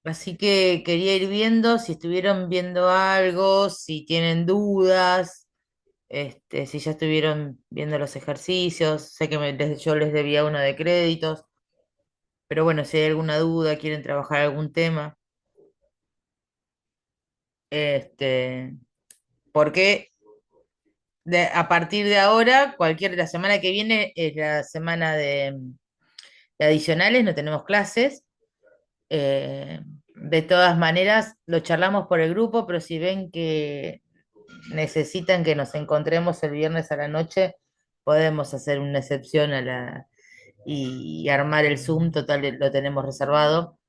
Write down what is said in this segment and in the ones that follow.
Así que quería ir viendo si estuvieron viendo algo, si tienen dudas, si ya estuvieron viendo los ejercicios. Sé que yo les debía uno de créditos, pero bueno, si hay alguna duda, quieren trabajar algún tema, este, porque a partir de ahora, la semana que viene es la semana de adicionales, no tenemos clases. De todas maneras, lo charlamos por el grupo, pero si ven que necesitan que nos encontremos el viernes a la noche, podemos hacer una excepción y armar el Zoom, total lo tenemos reservado,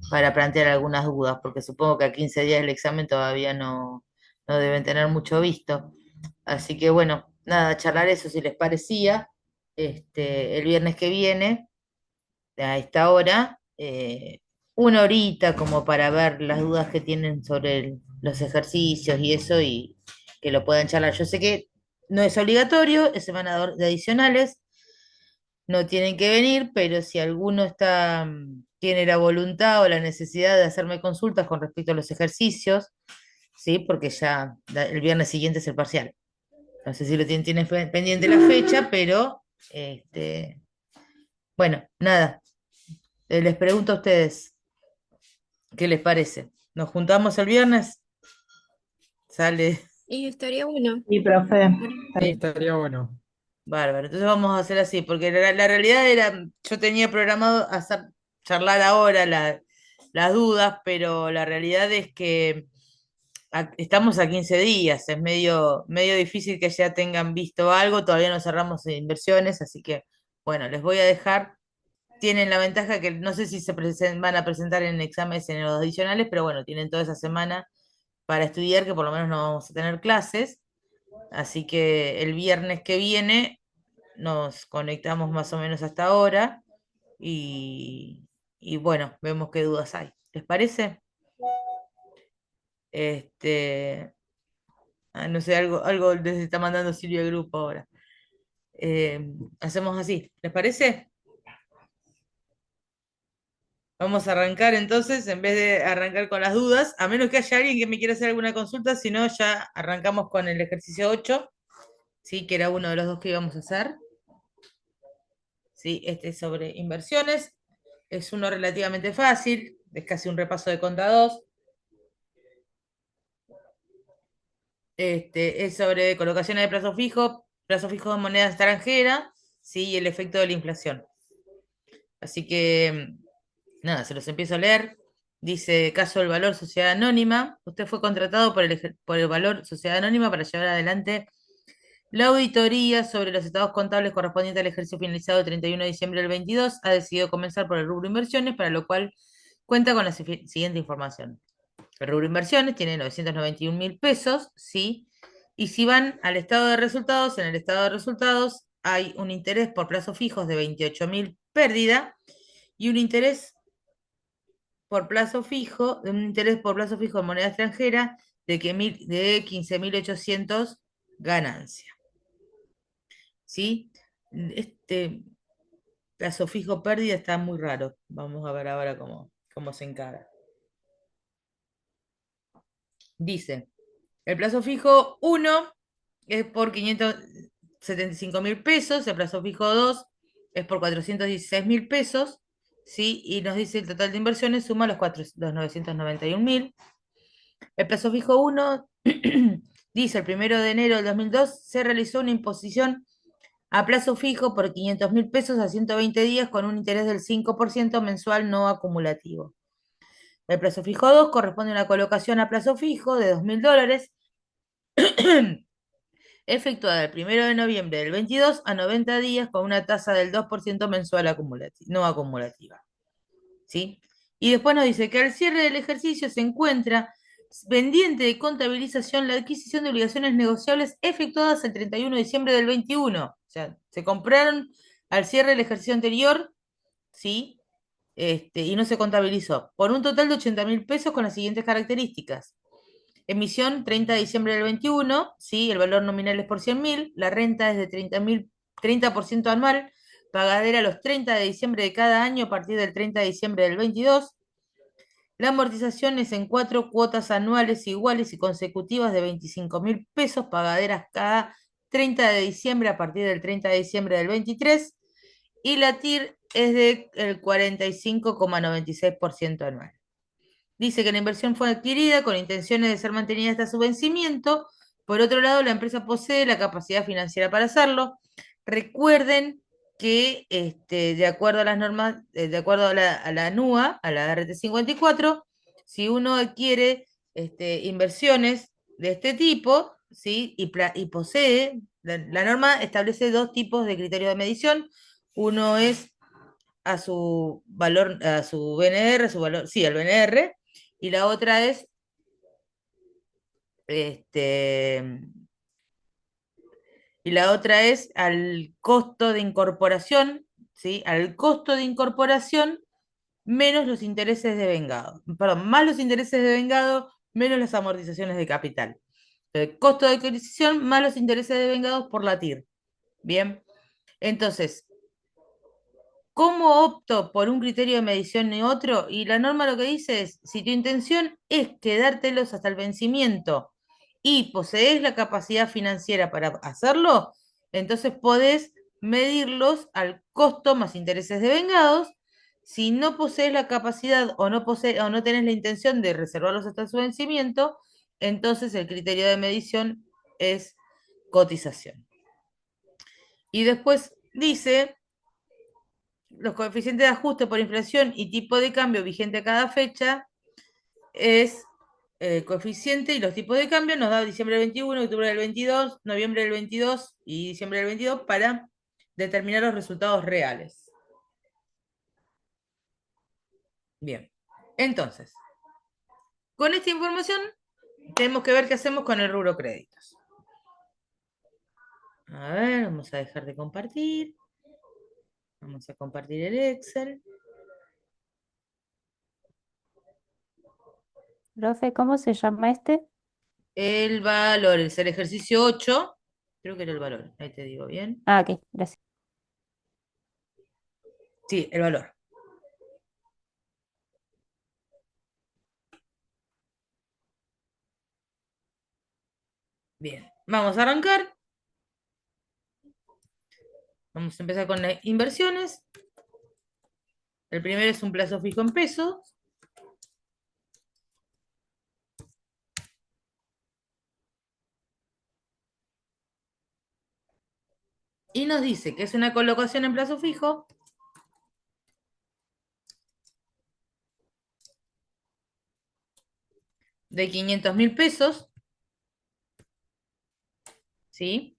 para plantear algunas dudas, porque supongo que a 15 días del examen todavía no deben tener mucho visto. Así que bueno, nada, charlar eso si les parecía, el viernes que viene a esta hora, una horita como para ver las dudas que tienen sobre los ejercicios y eso y que lo puedan charlar. Yo sé que no es obligatorio, es semana de adicionales, no tienen que venir, pero si alguno tiene la voluntad o la necesidad de hacerme consultas con respecto a los ejercicios, ¿sí? Porque ya el viernes siguiente es el parcial. No sé si lo tienen pendiente la fecha, pero bueno, nada. Les pregunto a ustedes, ¿qué les parece? ¿Nos juntamos el viernes? Sale. Y estaría bueno. Sí, profe. Bueno, Sí, estaría bueno. Bárbaro. Entonces vamos a hacer así, porque la realidad era, yo tenía programado charlar ahora las dudas, pero la realidad es que estamos a 15 días, es medio difícil que ya tengan visto algo, todavía no cerramos inversiones, así que bueno, les voy a dejar. Tienen la ventaja que no sé si van a presentar en exámenes en los adicionales, pero bueno, tienen toda esa semana para estudiar, que por lo menos no vamos a tener clases. Así que el viernes que viene nos conectamos más o menos hasta ahora y bueno, vemos qué dudas hay. ¿Les parece? Este, no sé, algo les está mandando Silvia al grupo ahora. Hacemos así, ¿les parece? Vamos a arrancar entonces, en vez de arrancar con las dudas, a menos que haya alguien que me quiera hacer alguna consulta, si no, ya arrancamos con el ejercicio 8, ¿sí? Que era uno de los dos que íbamos a hacer. ¿Sí? Este es sobre inversiones, es uno relativamente fácil, es casi un repaso de contados. Es sobre colocaciones de plazo fijo de moneda extranjera, ¿sí? Y el efecto de la inflación. Así que, nada, se los empiezo a leer. Dice, caso del valor sociedad anónima. Usted fue contratado por el valor sociedad anónima para llevar adelante la auditoría sobre los estados contables correspondientes al ejercicio finalizado el 31 de diciembre del 22. Ha decidido comenzar por el rubro inversiones, para lo cual cuenta con la siguiente información. El rubro inversiones tiene 991.000 pesos, ¿sí? Y si van al estado de resultados, en el estado de resultados hay un interés por plazos fijos de 28.000 pérdida y un interés por plazo fijo en moneda extranjera de 15.800 ganancia, ¿sí? Este plazo fijo pérdida está muy raro. Vamos a ver ahora cómo se encara. Dice, el plazo fijo uno es por 575.000 pesos, el plazo fijo 2 es por 416.000 pesos, ¿sí? Y nos dice el total de inversiones suma los 991.000. El plazo fijo uno dice, el 1 de enero del 2002 se realizó una imposición a plazo fijo por 500.000 pesos a 120 días con un interés del 5% mensual no acumulativo. El plazo fijo 2 corresponde a una colocación a plazo fijo de $2.000 efectuada el 1 de noviembre del 22 a 90 días con una tasa del 2% mensual no acumulativa. ¿Sí? Y después nos dice que al cierre del ejercicio se encuentra pendiente de contabilización la adquisición de obligaciones negociables efectuadas el 31 de diciembre del 21. O sea, se compraron al cierre del ejercicio anterior, ¿sí? Y no se contabilizó, por un total de 80.000 pesos con las siguientes características. Emisión 30 de diciembre del 21, ¿sí? El valor nominal es por 100.000, la renta es de 30.000, 30% anual pagadera los 30 de diciembre de cada año a partir del 30 de diciembre del 22. La amortización es en 4 cuotas anuales iguales y consecutivas de 25.000 pesos, pagaderas cada 30 de diciembre a partir del 30 de diciembre del 23. Y la TIR es del 45,96% anual. Dice que la inversión fue adquirida con intenciones de ser mantenida hasta su vencimiento. Por otro lado, la empresa posee la capacidad financiera para hacerlo. Recuerden que de acuerdo a las normas, de acuerdo a la NUA, a la RT54, si uno adquiere inversiones de este tipo, ¿sí? y posee, la norma establece dos tipos de criterios de medición. Uno es a su valor, a su BNR, su valor, sí, al BNR, y la otra es este, y la otra es al costo de incorporación, ¿sí? Al costo de incorporación menos los intereses de vengado. Perdón, más los intereses de vengado, menos las amortizaciones de capital. El costo de adquisición más los intereses de vengados por la TIR. Bien. Entonces, ¿cómo opto por un criterio de medición y otro? Y la norma lo que dice es, si tu intención es quedártelos hasta el vencimiento y posees la capacidad financiera para hacerlo, entonces podés medirlos al costo más intereses de vengados. Si no posees la capacidad o no tenés la intención de reservarlos hasta su vencimiento, entonces el criterio de medición es cotización. Y después dice los coeficientes de ajuste por inflación y tipo de cambio vigente a cada fecha es coeficiente y los tipos de cambio nos da diciembre del 21, octubre del 22, noviembre del 22 y diciembre del 22 para determinar los resultados reales. Bien, entonces, con esta información tenemos que ver qué hacemos con el rubro créditos. A ver, vamos a dejar de compartir. Vamos a compartir el Excel. Profe, ¿cómo se llama este? El valor, es el ejercicio 8. Creo que era el valor, ahí te digo bien. Ah, ok, gracias. Sí, el valor. Bien, vamos a arrancar. Vamos a empezar con las inversiones. El primero es un plazo fijo en pesos. Y nos dice que es una colocación en plazo fijo de 500.000 pesos. ¿Sí?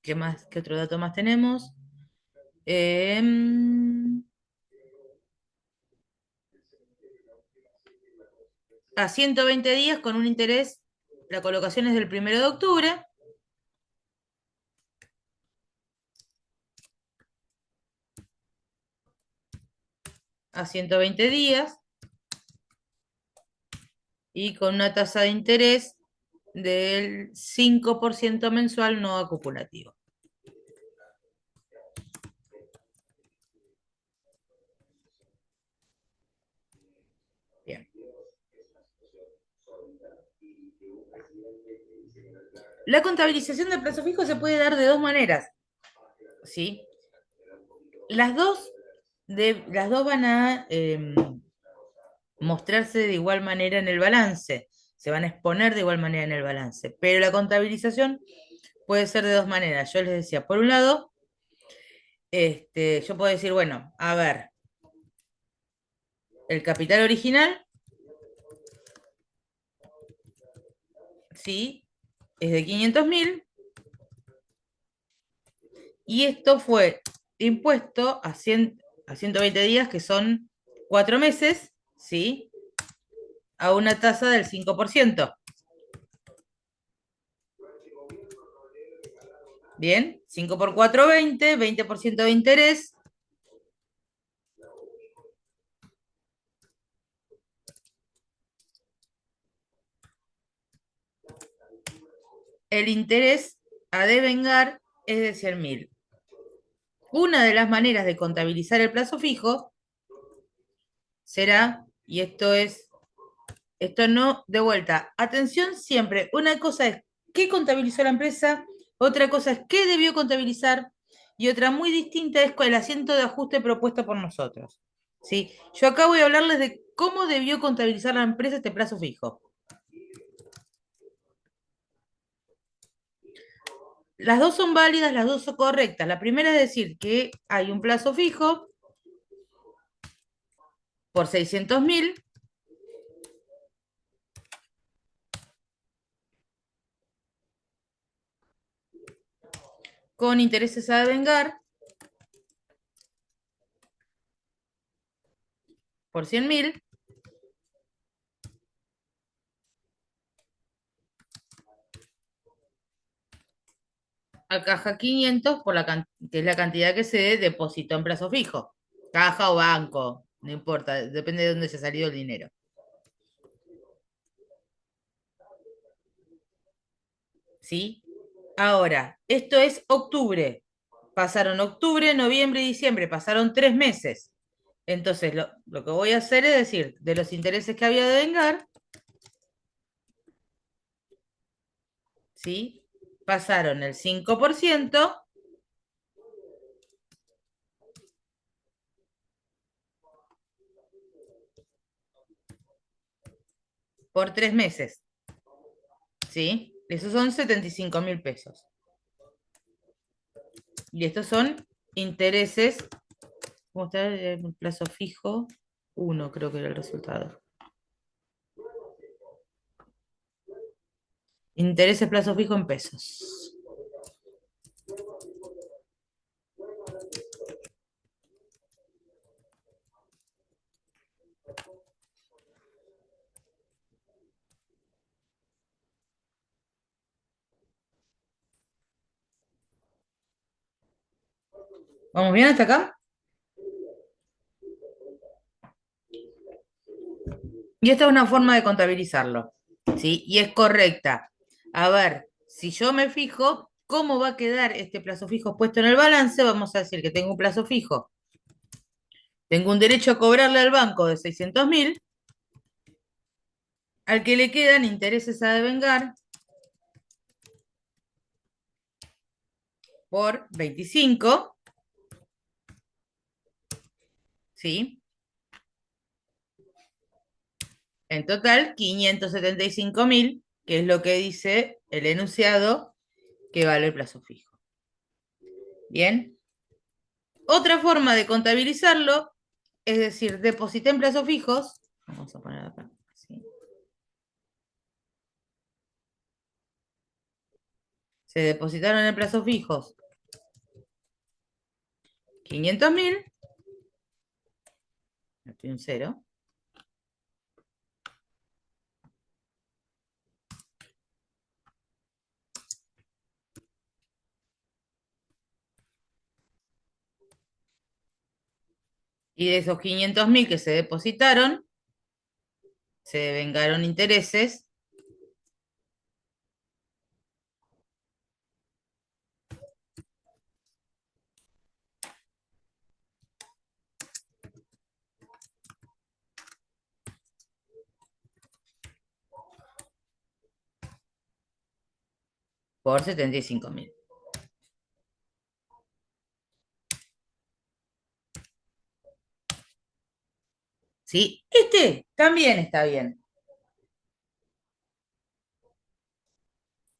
¿Qué más? ¿Qué otro dato más tenemos? A 120 días con un interés. La colocación es del 1 de octubre. A 120 días. Y con una tasa de interés del 5% mensual no acumulativo. Bien. La contabilización del plazo fijo se puede dar de dos maneras. ¿Sí? Las dos, las dos van a mostrarse de igual manera en el balance, se van a exponer de igual manera en el balance, pero la contabilización puede ser de dos maneras. Yo les decía, por un lado, yo puedo decir, bueno, a ver, el capital original, sí, es de 500.000 y esto fue impuesto a 120 días, que son 4 meses, ¿sí? A una tasa del 5%. Bien, 5 por 4, 20, 20% de interés. El interés a devengar es de 100.000. Una de las maneras de contabilizar el plazo fijo será, y esto no, de vuelta, atención siempre, una cosa es qué contabilizó la empresa, otra cosa es qué debió contabilizar, y otra muy distinta es el asiento de ajuste propuesto por nosotros. ¿Sí? Yo acá voy a hablarles de cómo debió contabilizar la empresa este plazo fijo. Las dos son válidas, las dos son correctas. La primera es decir que hay un plazo fijo por 600.000 con intereses a devengar por 100.000 a caja 500 que es la cantidad que se depositó en plazo fijo. Caja o banco, no importa, depende de dónde se ha salido el dinero. ¿Sí? Ahora, esto es octubre. Pasaron octubre, noviembre y diciembre, pasaron 3 meses. Entonces, lo que voy a hacer es decir, de los intereses que había de vengar, ¿sí? Pasaron el 5% por 3 meses, ¿sí? Esos son 75.000 pesos. Y estos son intereses, ¿cómo está el plazo fijo? Uno creo que era el resultado. Intereses plazo fijo en pesos. ¿Vamos bien hasta acá? Y esta es una forma de contabilizarlo, ¿sí? Y es correcta. A ver, si yo me fijo, ¿cómo va a quedar este plazo fijo puesto en el balance? Vamos a decir que tengo un plazo fijo. Tengo un derecho a cobrarle al banco de 600.000, al que le quedan intereses a devengar por 25, ¿sí? En total, 575.000, que es lo que dice el enunciado que vale el plazo fijo. Bien. Otra forma de contabilizarlo, es decir, deposité en plazos fijos. Vamos a poner acá. ¿Sí? Se depositaron en plazos fijos 500.000. Aquí un cero. Y de esos 500.000 que se depositaron, se devengaron intereses por 75.000. ¿Sí? Este también está bien.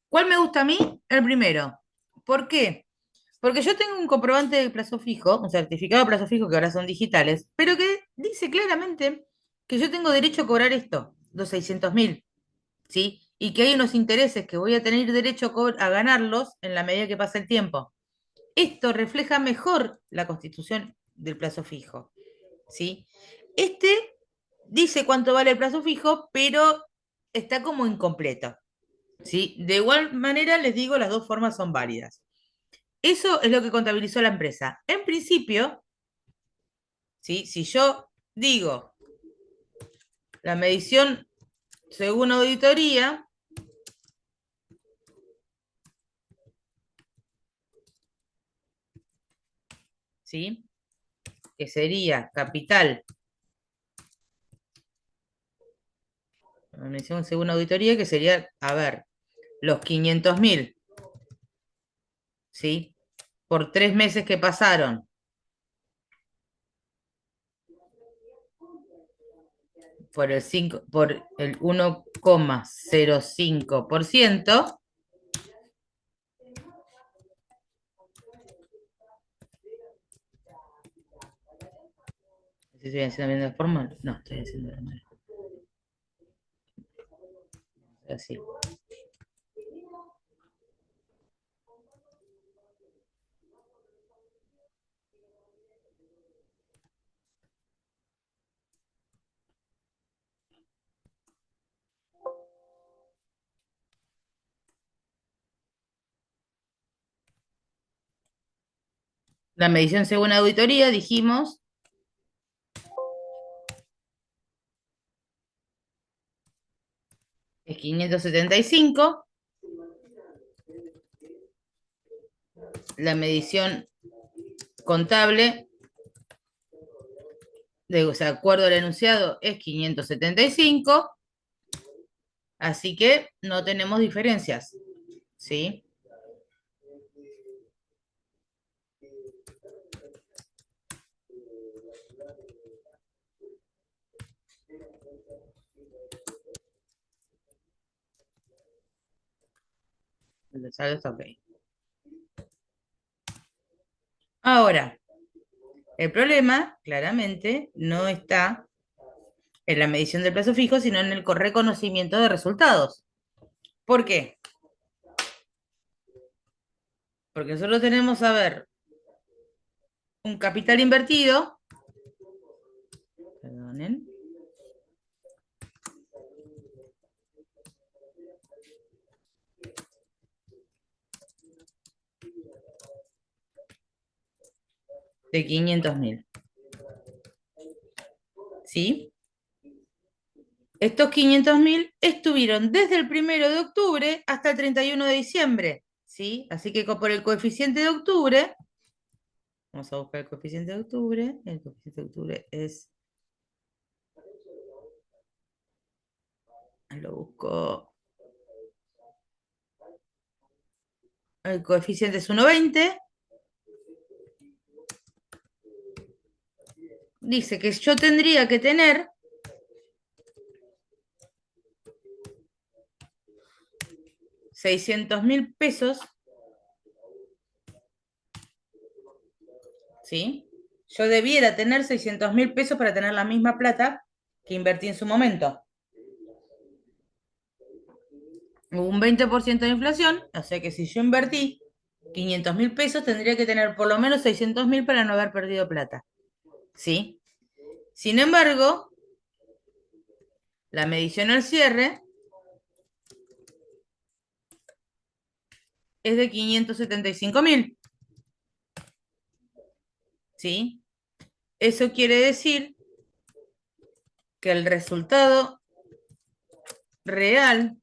¿Cuál me gusta a mí? El primero. ¿Por qué? Porque yo tengo un comprobante de plazo fijo, un certificado de plazo fijo que ahora son digitales, pero que dice claramente que yo tengo derecho a cobrar esto, los 600.000, ¿sí? Y que hay unos intereses que voy a tener derecho a ganarlos en la medida que pasa el tiempo. Esto refleja mejor la constitución del plazo fijo, ¿sí? Este dice cuánto vale el plazo fijo, pero está como incompleto, ¿sí? De igual manera, les digo, las dos formas son válidas. Eso es lo que contabilizó la empresa. En principio, ¿sí? Si yo digo la medición según auditoría, ¿sí? Que sería capital, medición según auditoría, que sería, a ver, los 500.000, ¿sí? Por 3 meses que pasaron, por el 1,05%. Si estoy haciendo bien la forma, no, estoy haciendo mal. Así. La medición según auditoría, dijimos, es 575. La medición contable, o sea, de acuerdo al enunciado, es 575. Así que no tenemos diferencias, ¿sí? El saldo está ok. Ahora, el problema, claramente, no está en la medición del plazo fijo, sino en el reconocimiento de resultados. ¿Por qué? Porque nosotros tenemos, a ver, un capital invertido, perdonen, de 500.000, ¿sí? Estos 500.000 estuvieron desde el 1 de octubre hasta el 31 de diciembre, ¿sí? Así que por el coeficiente de octubre, vamos a buscar el coeficiente de octubre. El coeficiente de octubre es, lo busco, el coeficiente es 1,20. Dice que yo tendría que tener 600.000 pesos, ¿sí? Yo debiera tener 600.000 pesos para tener la misma plata que invertí en su momento. Hubo un 20% de inflación, o sea que si yo invertí 500.000 pesos, tendría que tener por lo menos 600.000 para no haber perdido plata, ¿sí? Sin embargo, la medición al cierre es de 575.000, ¿sí? Eso quiere decir que el resultado real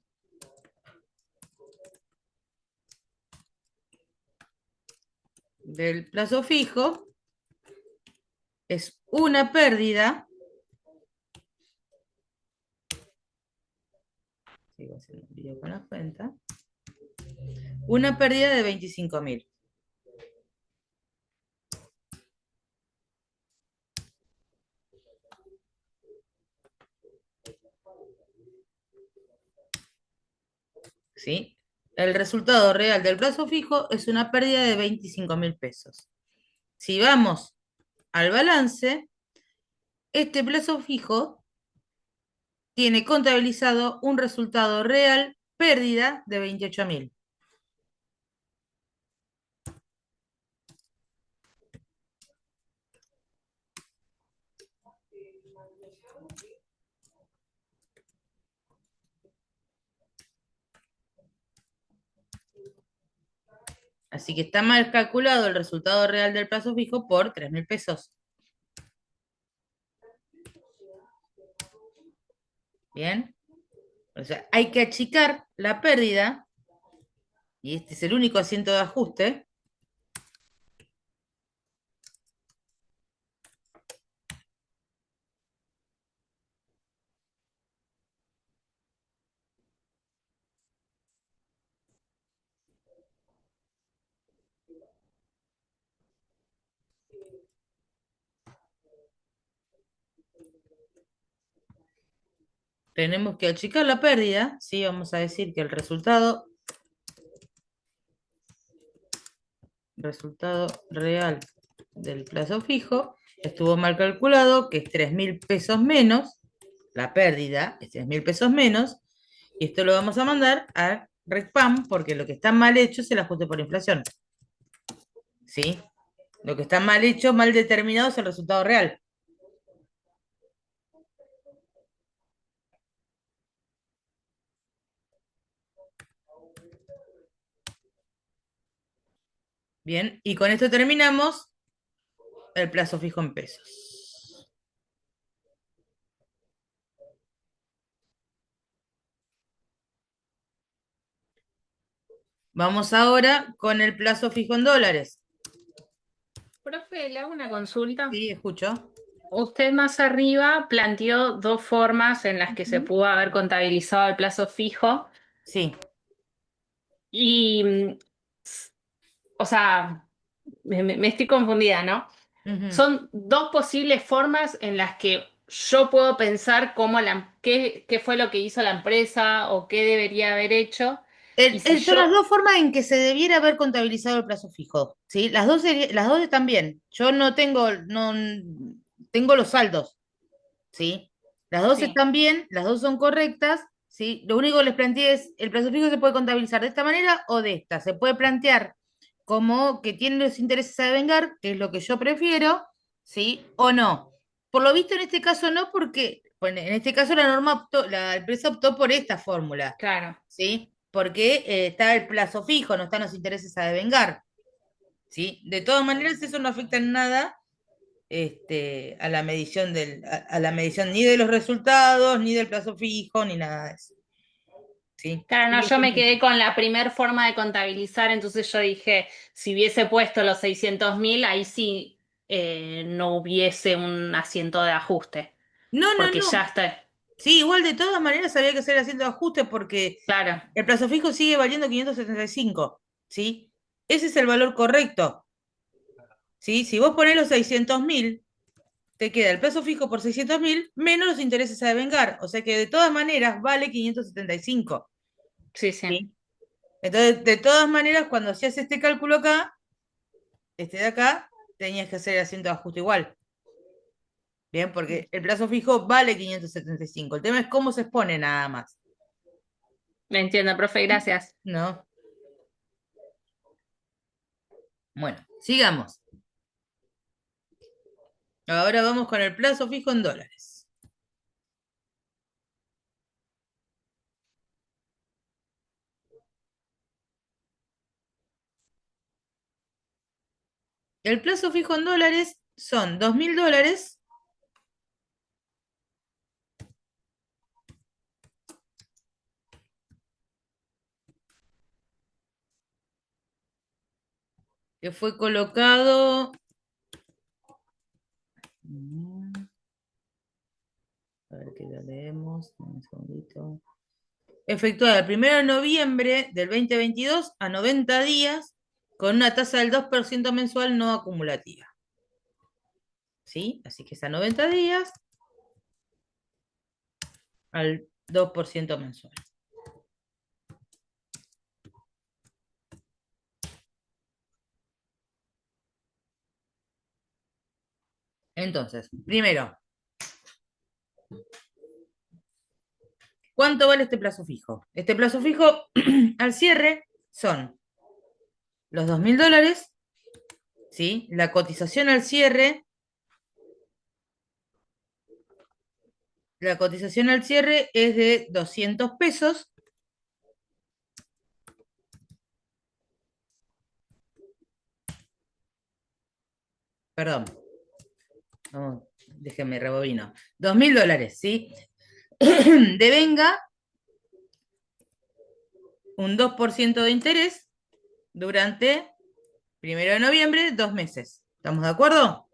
del plazo fijo es una pérdida, sigo haciendo un video con la cuenta, una pérdida de 25.000. ¿Sí? El resultado real del plazo fijo es una pérdida de 25.000 pesos. Si vamos al balance, este plazo fijo tiene contabilizado un resultado real pérdida de 28.000. Así que está mal calculado el resultado real del plazo fijo por 3.000 pesos. Bien. O sea, hay que achicar la pérdida, y este es el único asiento de ajuste, tenemos que achicar la pérdida, ¿sí? Vamos a decir que el resultado real del plazo fijo estuvo mal calculado, que es 3.000 pesos menos, la pérdida es 3.000 pesos menos, y esto lo vamos a mandar a RECPAM porque lo que está mal hecho es el ajuste por inflación, ¿sí? Lo que está mal hecho, mal determinado es el resultado real. Bien, y con esto terminamos el plazo fijo en pesos. Vamos ahora con el plazo fijo en dólares. Profe, le hago una consulta. Sí, escucho. Usted más arriba planteó dos formas en las que se Ujú. pudo haber contabilizado el plazo fijo Sí. y, o sea, me estoy confundida, ¿no? Ujú. Son dos posibles formas en las que yo puedo pensar qué fue lo que hizo la empresa o qué debería haber hecho. Y si Son las yo, dos formas en que se debiera haber contabilizado el plazo fijo, ¿sí? Las dos están bien. Yo no tengo, no tengo los saldos, ¿sí? Las dos sí, están bien, las dos son correctas, ¿sí? Lo único que les planteé es, el plazo fijo se puede contabilizar de esta manera o de esta. Se puede plantear como que tiene los intereses a devengar, que es lo que yo prefiero, ¿sí? O no. Por lo visto en este caso no, porque bueno, en este caso la norma la empresa optó por esta fórmula, claro. ¿sí? Porque está el plazo fijo, no están los intereses a devengar, ¿sí? De todas maneras, eso no afecta en nada a la medición a la medición ni de los resultados, ni del plazo fijo, ni nada de eso. ¿Sí? Claro, no, Sigue yo me siendo quedé así. con la primer forma de contabilizar, entonces yo dije, si hubiese puesto los 600.000, ahí sí no hubiese un asiento de ajuste, No, no, porque ya no. está, Sí, igual de todas maneras había que hacer haciendo ajustes porque claro, el plazo fijo sigue valiendo 575, ¿sí? Ese es el valor correcto, ¿sí? Si vos ponés los 600.000, te queda el plazo fijo por 600.000 menos los intereses a devengar. O sea que de todas maneras vale 575, sí, sí, ¿sí? Entonces, de todas maneras, cuando hacías este cálculo acá, este de acá, tenías que hacer haciendo ajuste igual. Bien, porque el plazo fijo vale 575. El tema es cómo se expone nada más, me entiendo, profe, gracias. ¿no? Bueno, sigamos. Ahora vamos con el plazo fijo en dólares. El plazo fijo en dólares son $2.000, que fue colocado. A ver que lo leemos. Un segundito. Efectuada el 1 de noviembre del 2022 a 90 días con una tasa del 2% mensual no acumulativa. ¿Sí? Así que es a 90 días al 2% mensual. Entonces, primero, ¿cuánto vale este plazo fijo? Este plazo fijo al cierre son los $2.000, ¿sí? La cotización al cierre, la cotización al cierre es de 200 pesos, perdón, no, déjenme rebobino, $2.000, ¿sí? Devenga un 2% de interés durante 1 de noviembre, 2 meses. ¿Estamos de acuerdo?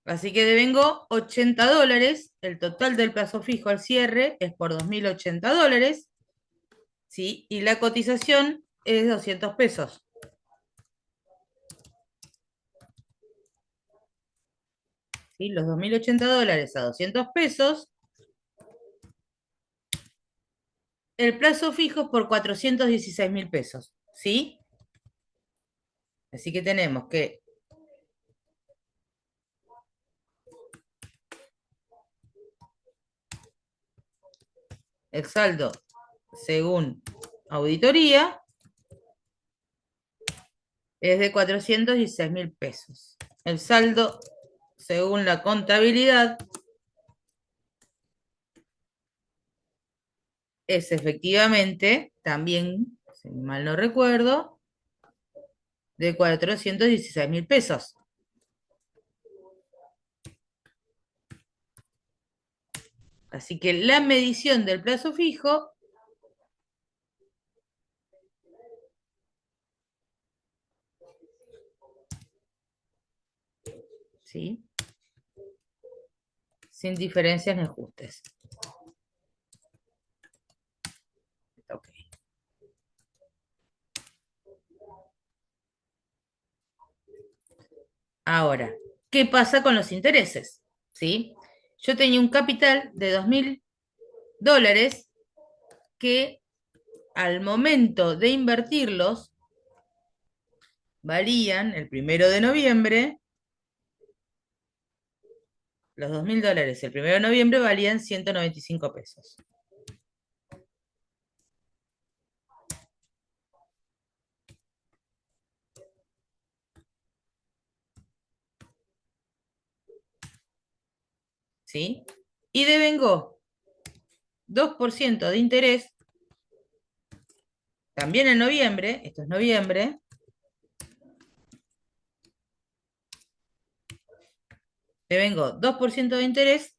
Así que devengo $80. El total del plazo fijo al cierre es por $2.080, ¿sí? Y la cotización es 200 pesos. ¿Sí? Los 2.080 dólares a 200 pesos. El plazo fijo por 416.000 pesos. ¿Sí? Así que tenemos que el saldo según auditoría es de 416.000 pesos. El saldo según la contabilidad es efectivamente también, si mal no recuerdo, de 416.000 pesos. Así que la medición del plazo fijo ¿sí? Sin diferencias ni ajustes. Ok. Ahora, ¿qué pasa con los intereses? ¿Sí? Yo tenía un capital de 2.000 dólares que al momento de invertirlos valían el 1 de noviembre, los 2.000 dólares el 1 de noviembre valían 195 pesos. ¿Sí? Y devengó 2% de interés, también en noviembre, esto es noviembre, devengó 2% de interés,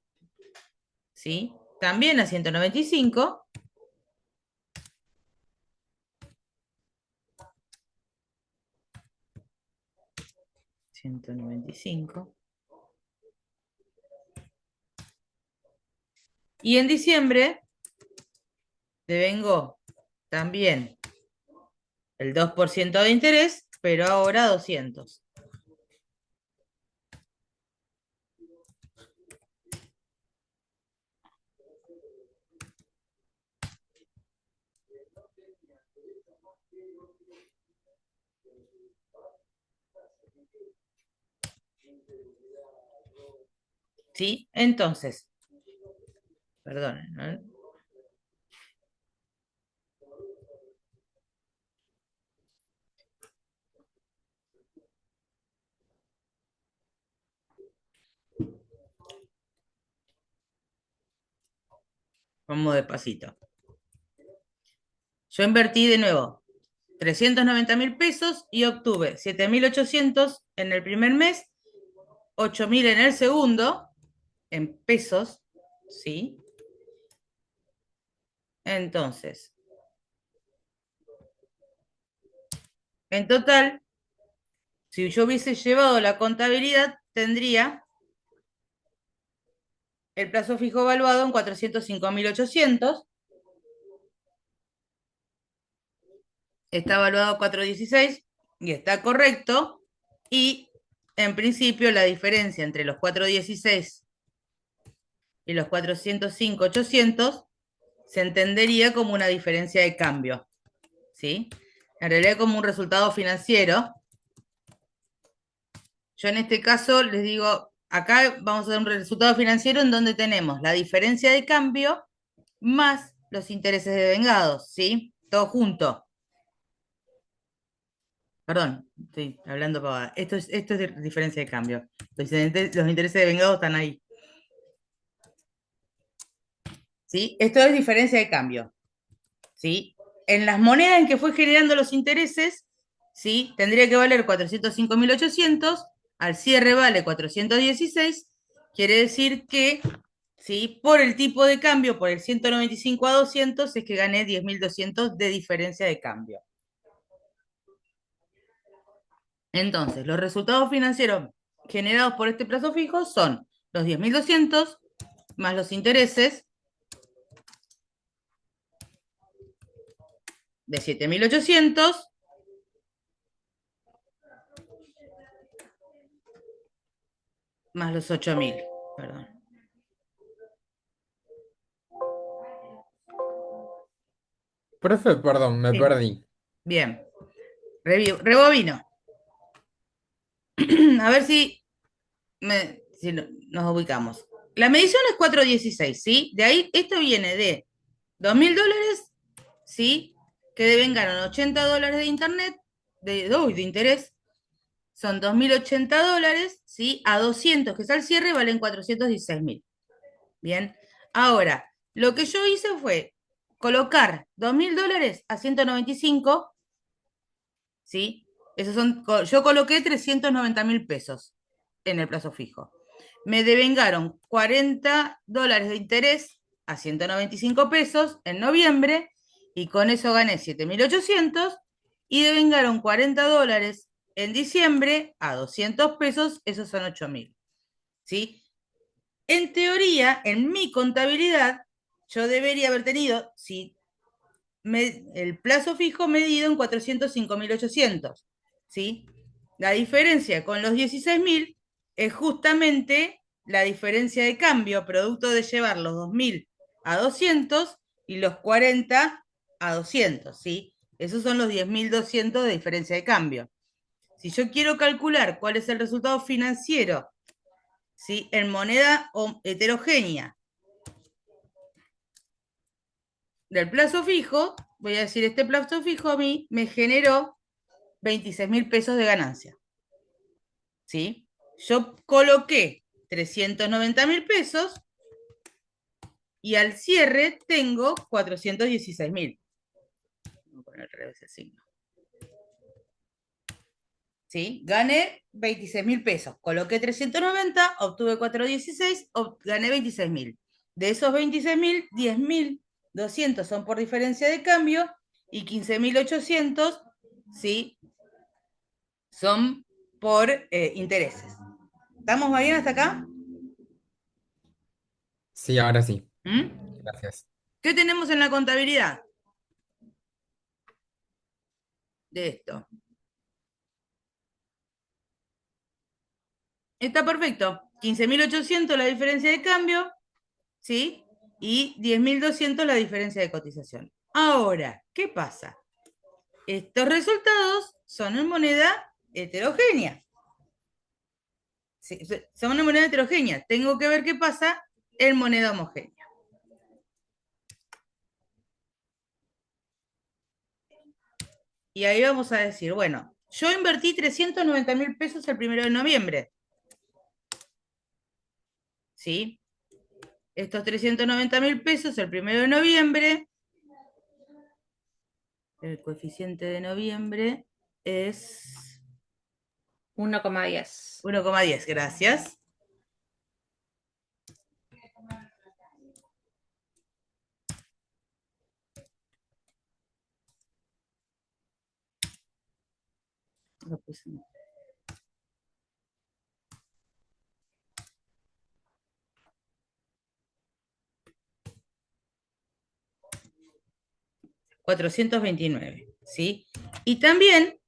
¿sí? También a 195. 195. Y en diciembre devengó también el 2% de interés, pero ahora 200. ¿Sí? Entonces, perdonen, ¿no? Vamos despacito. Yo invertí de nuevo 390.000 pesos y obtuve 7.800 en el primer mes, 8.000 en el segundo, en pesos, ¿sí? Entonces, en total, si yo hubiese llevado la contabilidad, tendría el plazo fijo evaluado en 405.800. Está evaluado a 416 y está correcto. Y en principio la diferencia entre los 416 y los 405.800 se entendería como una diferencia de cambio, ¿sí? En realidad como un resultado financiero. Yo en este caso les digo, acá vamos a ver un resultado financiero en donde tenemos la diferencia de cambio más los intereses devengados, ¿sí? Todo junto. Perdón, estoy hablando pavada. Esto es diferencia de cambio. Los intereses devengados están ahí. ¿Sí? Esto es diferencia de cambio. ¿Sí? En las monedas en que fue generando los intereses, ¿sí? Tendría que valer 405.800, al cierre vale 416, quiere decir que, ¿sí? Por el tipo de cambio, por el 195 a 200, es que gané 10.200 de diferencia de cambio. Entonces, los resultados financieros generados por este plazo fijo son los 10.200 más los intereses de 7.800 más los 8.000, perdón. Profe, perdón, me Sí. perdí. Bien, rebobino. A ver si nos ubicamos. La medición es 416, ¿sí? De ahí, esto viene de $2.000, ¿sí? Que devengaron $80 de internet, de interés, son $2.080, ¿sí? A 200, que es al cierre, valen 416.000. Bien, ahora, lo que yo hice fue colocar $2.000 a 195, ¿sí? Yo coloqué 390.000 pesos en el plazo fijo. Me devengaron $40 de interés a 195 pesos en noviembre y con eso gané 7.800 y devengaron $40 en diciembre a 200 pesos, esos son 8.000, ¿sí? En teoría, en mi contabilidad, yo debería haber tenido, si el plazo fijo medido en 405.800, ¿sí? La diferencia con los 16.000 es justamente la diferencia de cambio, producto de llevar los 2.000 a 200 y los 40 a 200, ¿sí? Esos son los 10.200 de diferencia de cambio. Si yo quiero calcular cuál es el resultado financiero, ¿sí? En moneda heterogénea del plazo fijo, voy a decir, este plazo fijo a mí me generó 26.000 pesos de ganancia, ¿sí? Yo coloqué 390.000 pesos y al cierre tengo 416.000. Voy a poner al revés el signo. ¿Sí? Gané 26.000 pesos. Coloqué 390, obtuve 416, gané 26.000. De esos 26.000, 10.200 son por diferencia de cambio y 15.800, ¿sí? Son por intereses. ¿Estamos bien hasta acá? Sí, ahora sí. ¿Mm? Gracias. ¿Qué tenemos en la contabilidad de esto? Está perfecto. 15.800 la diferencia de cambio, ¿sí? Y 10.200 la diferencia de cotización. Ahora, ¿qué pasa? Estos resultados son en moneda heterogénea. Sí, son en moneda heterogénea. Tengo que ver qué pasa en moneda homogénea. Y ahí vamos a decir, bueno, yo invertí 390.000 pesos el 1 de noviembre. ¿Sí? Estos 390.000 pesos el 1 de noviembre, el coeficiente de noviembre es 1,10. 1,10, gracias. Lo puse. 429, ¿sí? Y también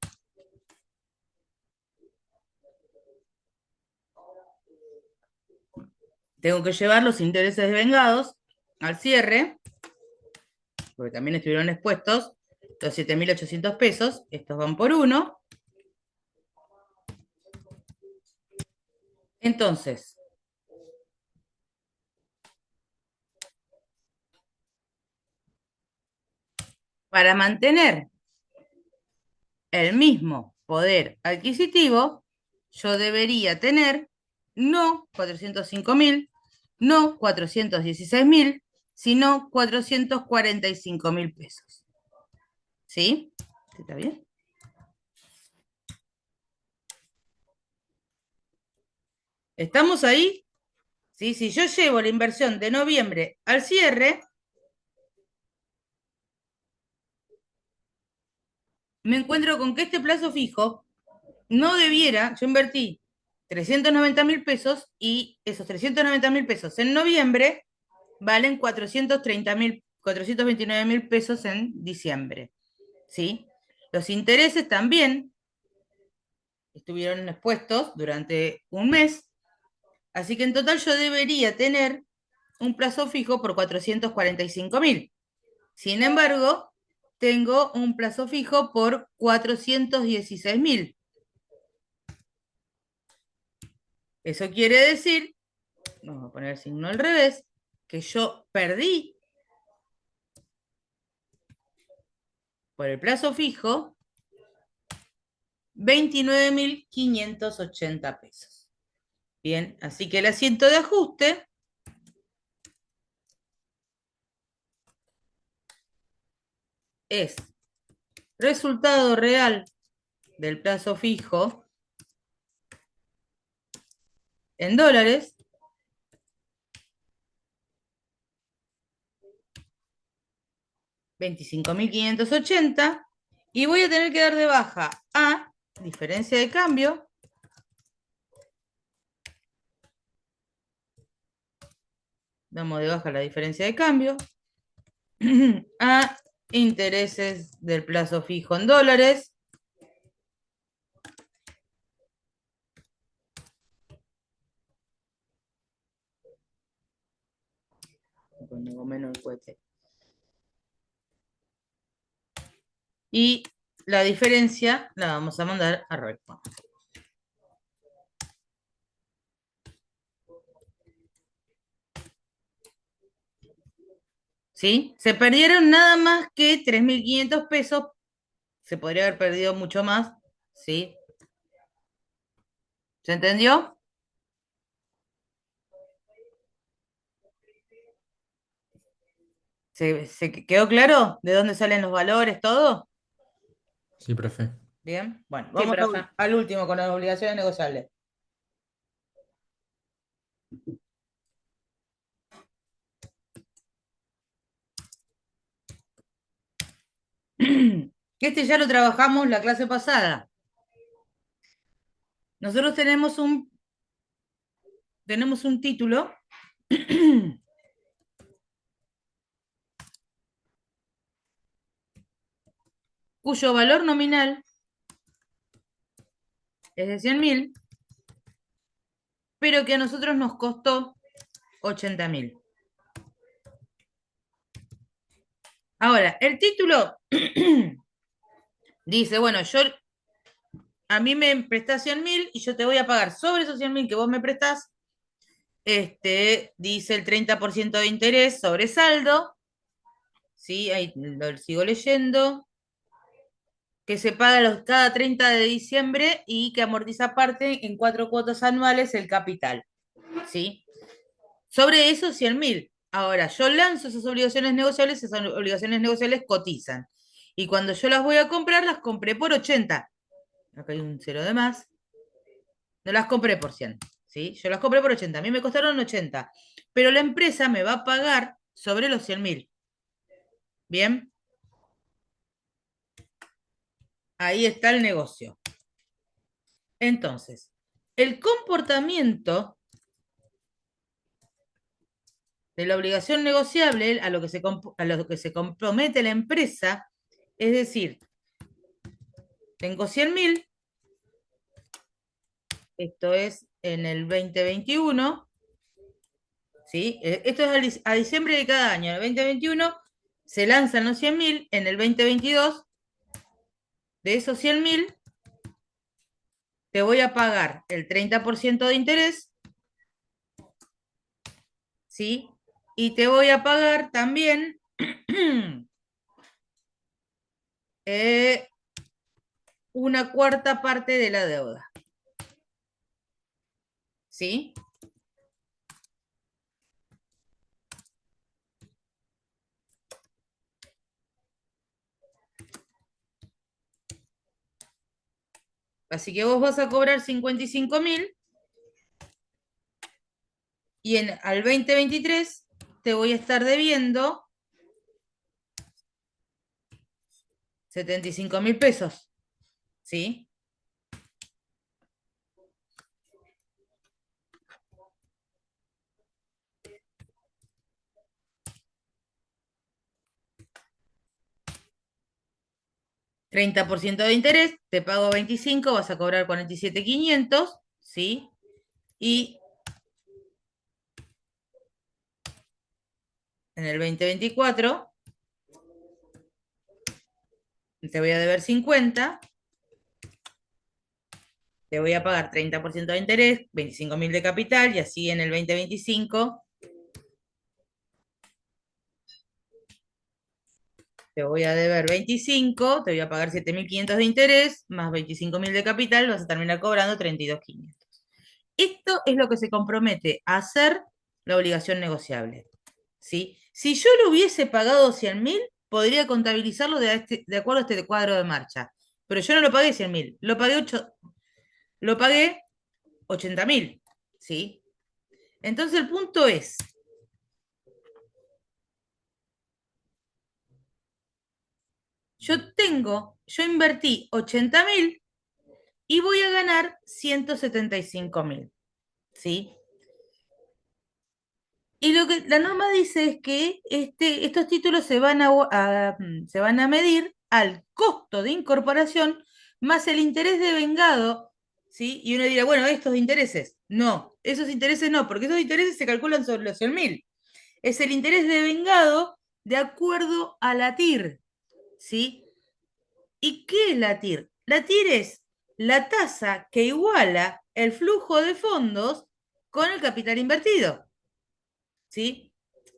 tengo que llevar los intereses devengados al cierre, porque también estuvieron expuestos los 7.800 pesos, estos van por 1. Entonces, para mantener el mismo poder adquisitivo, yo debería tener no 405.000, no 416.000, sino 445.000 pesos. ¿Sí? ¿Está bien? ¿Estamos ahí? ¿Sí? Si yo llevo la inversión de noviembre al cierre, me encuentro con que este plazo fijo no debiera, yo invertí 390.000 pesos y esos 390.000 pesos en noviembre valen 429.000 pesos en diciembre. ¿sí? Los intereses también estuvieron expuestos durante un mes, así que en total yo debería tener un plazo fijo por 445.000. Sin embargo, tengo un plazo fijo por 416.000. Eso quiere decir, vamos a poner el signo al revés, que yo perdí por el plazo fijo 29.580 pesos. Bien, así que el asiento de ajuste es resultado real del plazo fijo en dólares, 25.580, y voy a tener que dar de baja a diferencia de cambio, damos de baja la diferencia de cambio, a intereses del plazo fijo en dólares, pongo menos el cohete, y la diferencia la vamos a mandar a recto. ¿Sí? Se perdieron nada más que 3.500 pesos. Se podría haber perdido mucho más, ¿sí? ¿Se entendió? ¿Se quedó claro de dónde salen los valores, todo? Sí, profe. Bien, bueno, Sí, vamos profe. al último con las obligaciones negociables. Este ya lo trabajamos la clase pasada. Nosotros tenemos un título cuyo valor nominal es de 100.000, pero que a nosotros nos costó 80.000. Ahora, el título dice, bueno, a mí me prestás 100.000 y yo te voy a pagar sobre esos 100.000 que vos me prestás, dice el 30% de interés sobre saldo, ¿sí? Ahí lo sigo leyendo, que se paga cada 30 de diciembre y que amortiza aparte en 4 cuotas anuales el capital, ¿sí? Sobre esos 100.000. Ahora, yo lanzo esas obligaciones negociables cotizan. Y cuando yo las voy a comprar, las compré por 80. Acá hay un cero de más. No las compré por 100, ¿sí? Yo las compré por 80. A mí me costaron 80. Pero la empresa me va a pagar sobre los 100.000. ¿Bien? Ahí está el negocio. Entonces, el comportamiento de la obligación negociable a lo que se compromete la empresa, es decir, tengo 100.000, esto es en el 2021, ¿sí? Esto es a diciembre de cada año. En el 2021 se lanzan los 100.000, en el 2022, de esos 100.000, te voy a pagar el 30% de interés, ¿sí? Y te voy a pagar también una cuarta parte de la deuda, ¿sí? Así que vos vas a cobrar 55.000 y al 2023 te voy a estar debiendo 75.000 pesos, ¿sí? 30% de interés, te pago 25, vas a cobrar 47.500, ¿sí? Y en el 2024 te voy a deber 50, te voy a pagar 30% de interés, 25.000 de capital, y así en el 2025 te voy a deber 25, te voy a pagar 7.500 de interés, más 25.000 de capital, vas a terminar cobrando 32.500. Esto es lo que se compromete a hacer la obligación negociable, ¿sí? Si yo lo hubiese pagado 100.000, podría contabilizarlo de acuerdo a este cuadro de marcha, pero yo no lo pagué 100.000, lo pagué 80.000, ¿sí? Entonces el punto es, yo invertí 80.000 y voy a ganar 175.000, ¿sí? Y lo que la norma dice es que estos títulos se van a medir al costo de incorporación más el interés devengado, ¿sí? Y uno dirá, bueno, estos intereses. No, esos intereses no, porque esos intereses se calculan sobre los 100.000. Es el interés devengado de acuerdo a la TIR, ¿sí? ¿Y qué es la TIR? La TIR es la tasa que iguala el flujo de fondos con el capital invertido, ¿sí?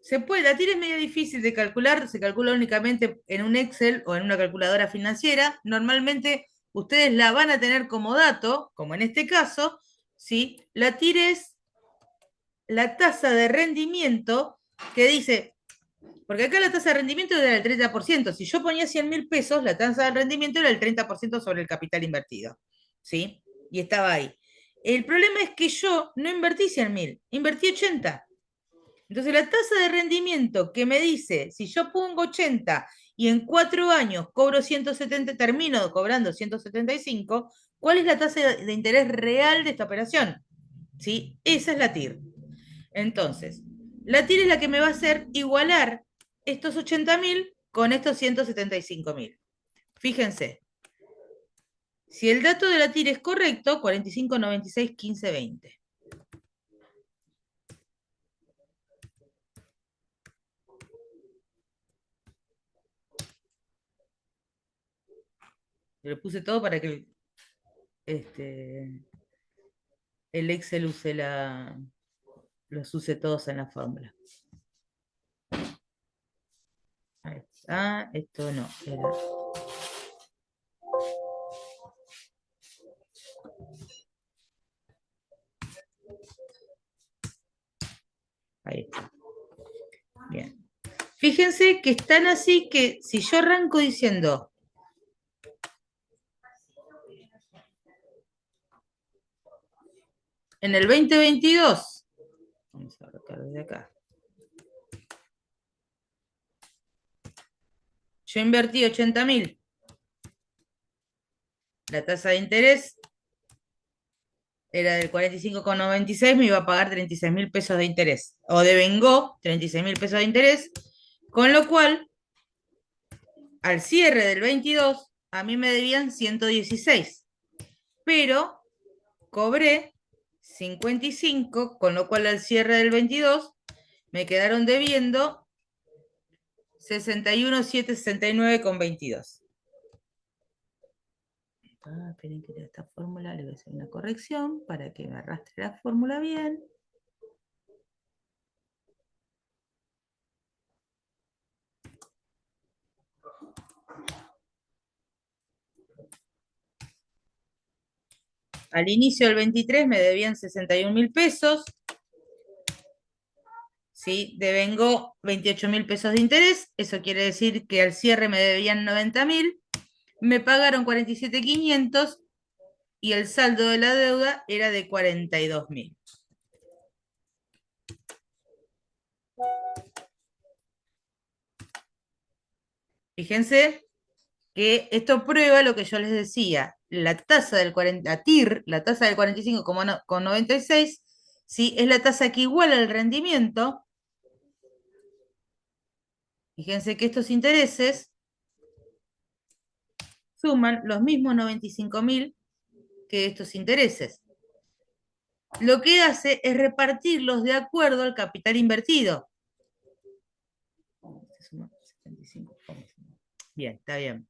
La TIR es medio difícil de calcular, se calcula únicamente en un Excel o en una calculadora financiera. Normalmente ustedes la van a tener como dato, como en este caso, ¿sí? La TIR es la tasa de rendimiento que dice, porque acá la tasa de rendimiento era del 30%. Si yo ponía 100.000 pesos, la tasa de rendimiento era el 30% sobre el capital invertido, ¿sí? Y estaba ahí. El problema es que yo no invertí 100.000, invertí 80. Entonces la tasa de rendimiento que me dice, si yo pongo 80 y en 4 años cobro 170, termino cobrando 175, ¿cuál es la tasa de interés real de esta operación? ¿Sí? Esa es la TIR. Entonces, la TIR es la que me va a hacer igualar estos 80.000 con estos 175.000. Fíjense, si el dato de la TIR es correcto, 45, 96, 15, 20. Yo le puse todo para que el Excel los use todos en la fórmula. Ahí está, esto no, era. Ahí está. Bien. Fíjense que están así que si yo arranco diciendo en el 2022, vamos a arrancar desde acá. Yo invertí 80.000. La tasa de interés era del 45,96, me iba a pagar 36.000 pesos de interés. O devengó 36.000 pesos de interés, con lo cual, al cierre del 22, a mí me debían 116. Pero cobré 55, con lo cual al cierre del 22 me quedaron debiendo 61.769,22. Esperen que esta fórmula le voy a hacer una corrección para que me arrastre la fórmula bien. Al inicio del 23 me debían 61.000 pesos. ¿Sí? Devengó 28.000 pesos de interés. Eso quiere decir que al cierre me debían 90.000. Me pagaron 47.500 y el saldo de la deuda era de 42.000. Fíjense que esto prueba lo que yo les decía. La tasa del 40, la TIR, la tasa del 45,96, ¿sí? Es la tasa que iguala el rendimiento. Fíjense que estos intereses suman los mismos 95.000 que estos intereses. Lo que hace es repartirlos de acuerdo al capital invertido. Bien, está bien.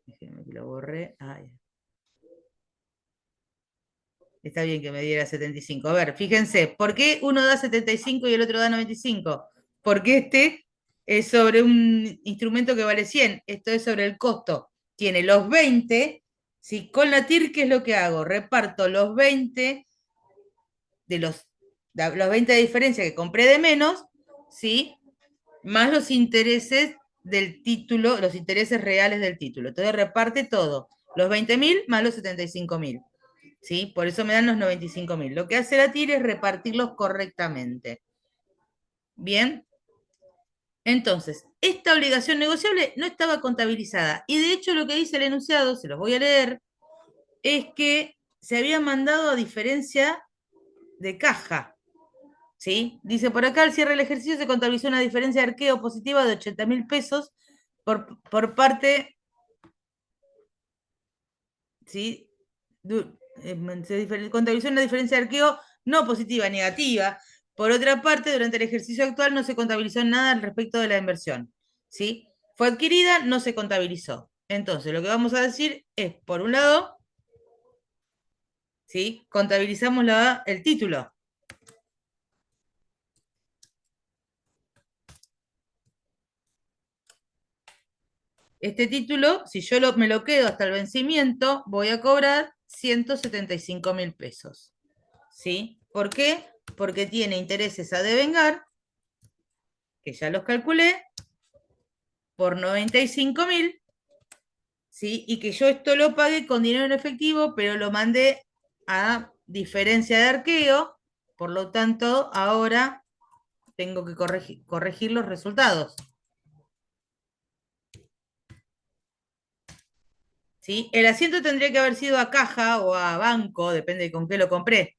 Déjenme que lo borré. Está bien que me diera 75. A ver, fíjense, ¿por qué uno da 75 y el otro da 95? Porque este es sobre un instrumento que vale 100. Esto es sobre el costo. Tiene los 20. ¿Sí? Con la TIR, ¿qué es lo que hago? Reparto los 20 de los 20 de diferencia que compré de menos, ¿sí? Más los intereses del título, los intereses reales del título. Entonces reparte todo. Los 20.000 más los 75.000. ¿Sí? Por eso me dan los 95.000. Lo que hace la TIR es repartirlos correctamente. Bien. Entonces, esta obligación negociable no estaba contabilizada. Y de hecho lo que dice el enunciado, se los voy a leer, es que se había mandado a diferencia de caja. ¿Sí? Dice por acá, al cierre del ejercicio se contabilizó una diferencia de arqueo positiva de 80.000 pesos por parte, ¿sí? Se contabilizó una diferencia de arqueo no positiva, negativa. Por otra parte, durante el ejercicio actual no se contabilizó nada al respecto de la inversión, ¿sí? Fue adquirida, no se contabilizó. Entonces, lo que vamos a decir es, por un lado, ¿sí? Contabilizamos el título. Este título, si yo me lo quedo hasta el vencimiento, voy a cobrar 175.000 pesos. ¿Sí? ¿Por qué? Porque tiene intereses a devengar, que ya los calculé, por 95.000, ¿sí? Y que yo esto lo pagué con dinero en efectivo, pero lo mandé a diferencia de arqueo, por lo tanto, ahora tengo que corregir los resultados. ¿Sí? El asiento tendría que haber sido a caja o a banco, depende de con qué lo compré,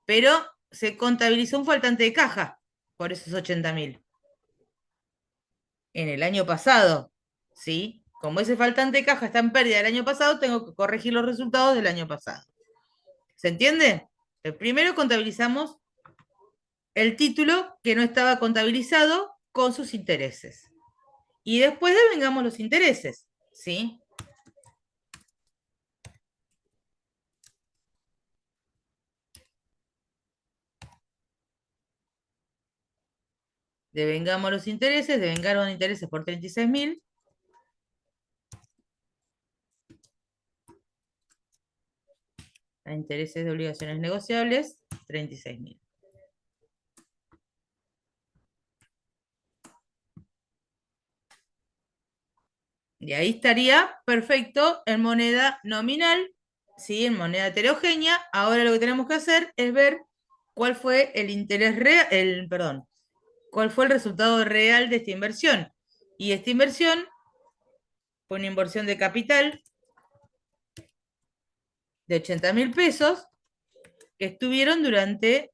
pero se contabilizó un faltante de caja por esos 80.000. En el año pasado, ¿sí? Como ese faltante de caja está en pérdida del año pasado, tengo que corregir los resultados del año pasado. ¿Se entiende? Primero contabilizamos el título que no estaba contabilizado con sus intereses. Y después devengamos los intereses, ¿sí? Devengamos los intereses, devengaron intereses por 36.000. A intereses de obligaciones negociables, 36.000. Y ahí estaría perfecto en moneda nominal, ¿sí? En moneda heterogénea. Ahora lo que tenemos que hacer es ver cuál fue el interés real, cuál fue el resultado real de esta inversión. Y esta inversión fue una inversión de capital de 80.000 pesos que estuvieron durante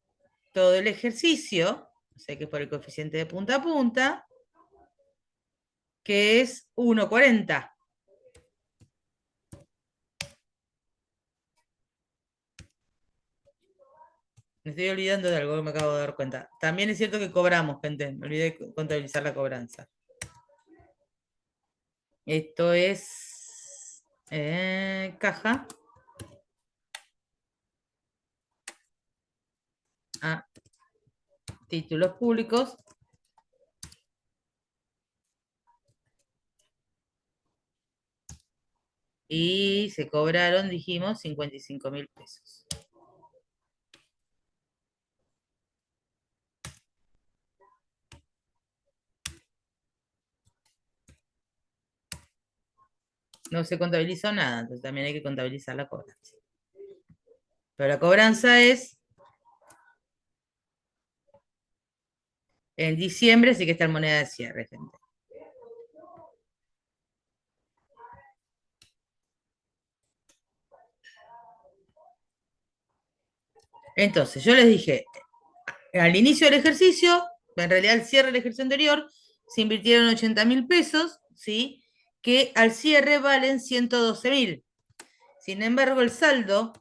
todo el ejercicio, o sea que es por el coeficiente de punta a punta, que es 1,40. Me estoy olvidando de algo que me acabo de dar cuenta. También es cierto que cobramos, gente. Me olvidé de contabilizar la cobranza. Esto es caja a títulos públicos. Y se cobraron, dijimos, 55.000 pesos. No se contabilizó nada, entonces también hay que contabilizar la cobranza. Pero la cobranza es en diciembre, así que está en moneda de cierre, gente. Entonces, yo les dije, al inicio del ejercicio, en realidad al cierre del ejercicio anterior, se invirtieron 80.000 pesos, ¿sí? que al cierre valen 112.000. Sin embargo, el saldo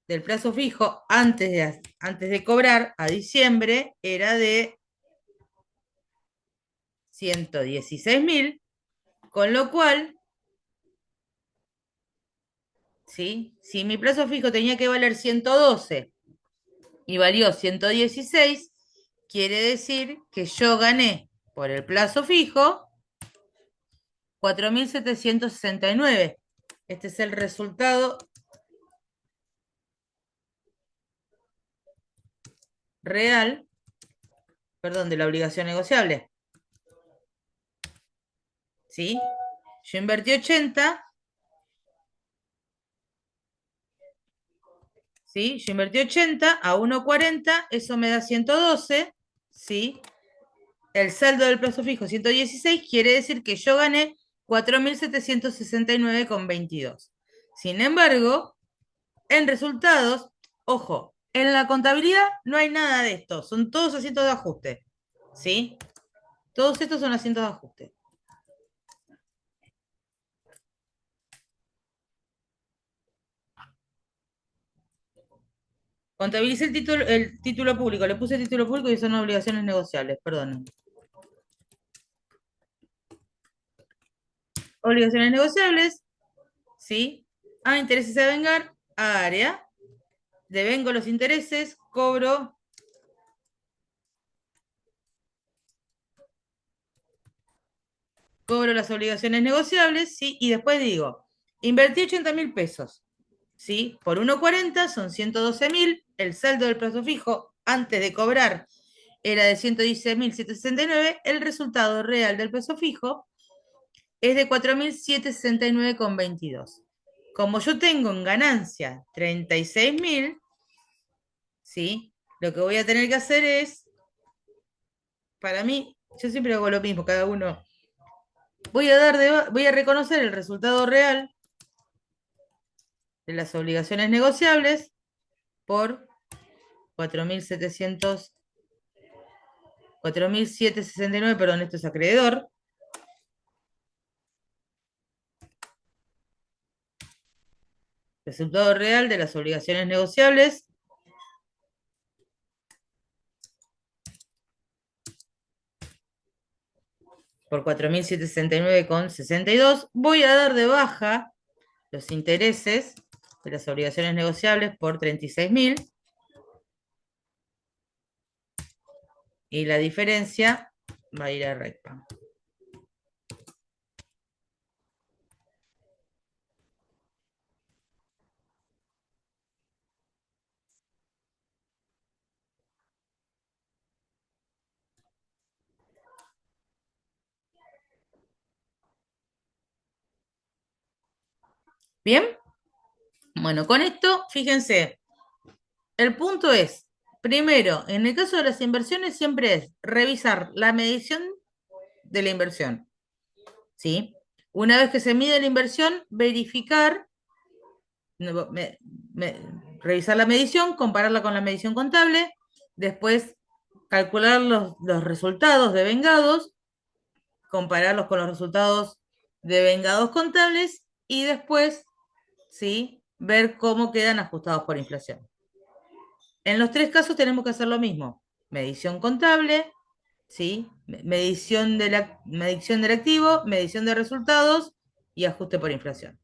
del plazo fijo antes de cobrar a diciembre era de 116.000, con lo cual, ¿sí? Si mi plazo fijo tenía que valer 112 y valió 116, quiere decir que yo gané por el plazo fijo 4.769. Este es el resultado real, perdón, de la obligación negociable. ¿Sí? Yo invertí 80. ¿Sí? Yo invertí 80 a 1,40, eso me da 112, ¿sí? El saldo del plazo fijo 116 quiere decir que yo gané 4.769,22. Sin embargo, en resultados, ojo, en la contabilidad no hay nada de esto, son todos asientos de ajuste, ¿sí? Todos estos son asientos de ajuste. Contabilicé el título público, le puse título público y son obligaciones negociables, perdón. Obligaciones negociables, ¿sí? A intereses a devengar, a área. Devengo los intereses, cobro las obligaciones negociables, ¿sí? Y después digo, invertí 80.000 pesos, ¿sí? Por 1,40 son 112.000, el saldo del plazo fijo antes de cobrar era de 116.769, el resultado real del plazo fijo es de 4.769,22. Como yo tengo en ganancia 36.000, ¿sí? Lo que voy a tener que hacer es, para mí, yo siempre hago lo mismo, cada uno. Voy a reconocer el resultado real de las obligaciones negociables por 4.769, perdón, esto es acreedor. Resultado real de las obligaciones negociables por 4.769,62. Voy a dar de baja los intereses de las obligaciones negociables por 36.000. Y la diferencia va a ir a recta. ¿Bien? Bueno, con esto, fíjense, el punto es, primero, en el caso de las inversiones siempre es revisar la medición de la inversión, ¿sí? Una vez que se mide la inversión, verificar, revisar la medición, compararla con la medición contable, después calcular los resultados de vengados, compararlos con los resultados de vengados contables y después, ¿sí? Ver cómo quedan ajustados por inflación. En los tres casos tenemos que hacer lo mismo. Medición contable, ¿sí? Medición del activo, medición de resultados y ajuste por inflación.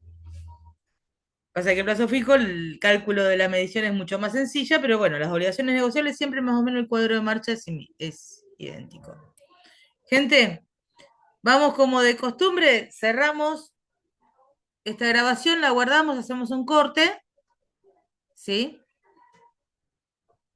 Pasa que el plazo fijo, el cálculo de la medición es mucho más sencilla, pero bueno, las obligaciones negociables siempre más o menos el cuadro de marcha es idéntico. Gente, vamos como de costumbre, cerramos esta grabación, la guardamos, hacemos un corte, ¿sí?